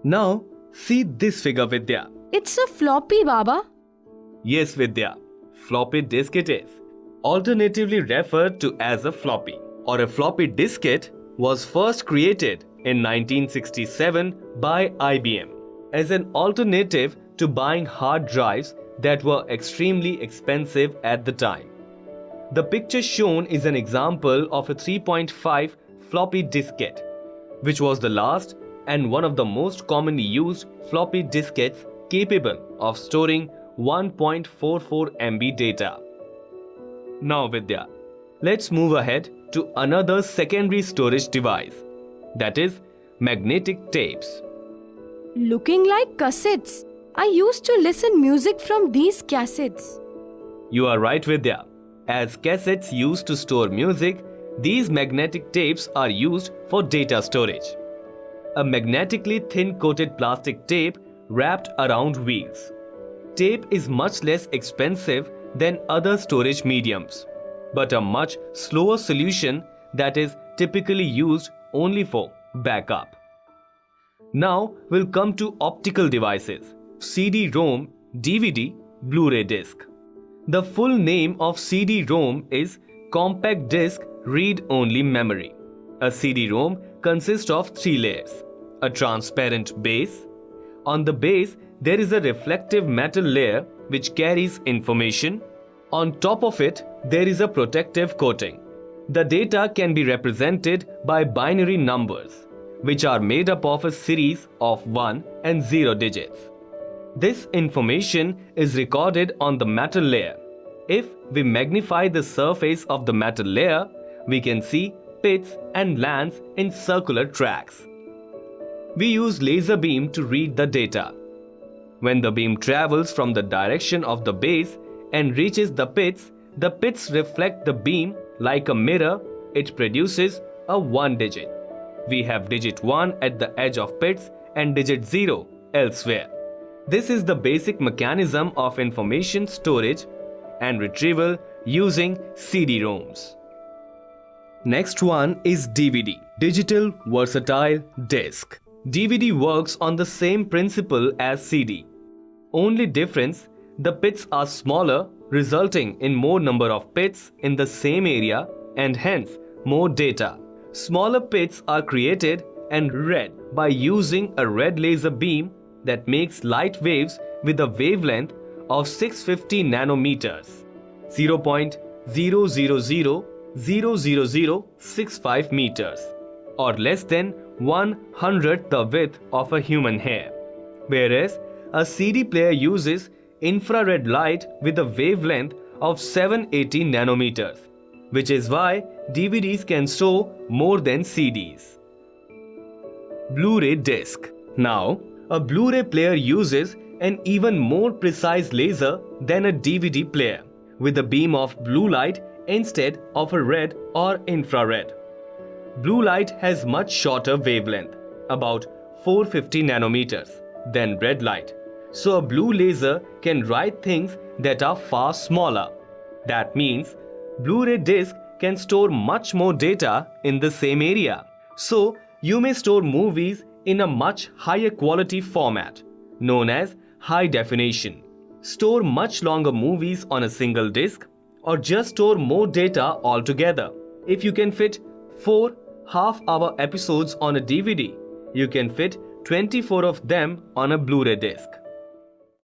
Now, see this figure, Vidya. It's a floppy, Baba. Yes, Vidya. Floppy disk it is. Alternatively referred to as a floppy or a floppy diskette, was first created in 1967 by IBM as an alternative to buying hard drives that were extremely expensive at the time. The picture shown is an example of a 3.5 floppy diskette, which was the last and one of the most commonly used floppy diskettes capable of storing 1.44 MB data. Now, Vidya, let's move ahead to another secondary storage device, that is magnetic tapes. Looking like cassettes. I used to listen music from these cassettes. You are right, Vidya. As cassettes used to store music, these magnetic tapes are used for data storage. A magnetically thin coated plastic tape wrapped around wheels. Tape is much less expensive than other storage mediums, but a much slower solution that is typically used only for backup. Now we'll come to optical devices: CD-ROM, DVD, Blu-ray disc. The full name of CD-ROM is Compact Disc Read-Only Memory. A CD-ROM consists of 3 layers: a transparent base. On the base, there is a reflective metal layer which carries information. On top of it, there is a protective coating. The data can be represented by binary numbers, which are made up of a series of 1 and 0 digits. This information is recorded on the metal layer. If we magnify the surface of the metal layer, we can see pits and lands in circular tracks. We use laser beam to read the data. When the beam travels from the direction of the base and reaches the pits reflect the beam like a mirror. It produces a 1 digit. We have digit 1 at the edge of pits and digit 0 elsewhere. This is the basic mechanism of information storage and retrieval using CD-ROMs. Next one is DVD, Digital Versatile Disc. DVD works on the same principle as CD. Only difference, the pits are smaller, resulting in more number of pits in the same area and hence more data. Smaller pits are created and read by using a red laser beam that makes light waves with a wavelength of 650 nanometers, 0.0000065 meters, or less than 1/100th the width of a human hair. Whereas a CD player uses infrared light with a wavelength of 780 nanometers, which is why DVDs can store more than CDs. Blu-ray disc. Now, a Blu-ray player uses an even more precise laser than a DVD player, with a beam of blue light instead of a red or infrared. Blue light has much shorter wavelength, about 450 nanometers, than red light. So a blue laser can write things that are far smaller. That means Blu-ray disc can store much more data in the same area. So you may store movies in a much higher quality format, known as high definition. Store much longer movies on a single disc, or just store more data altogether. If you can fit 4 half-hour episodes on a DVD, you can fit 24 of them on a Blu-ray disc.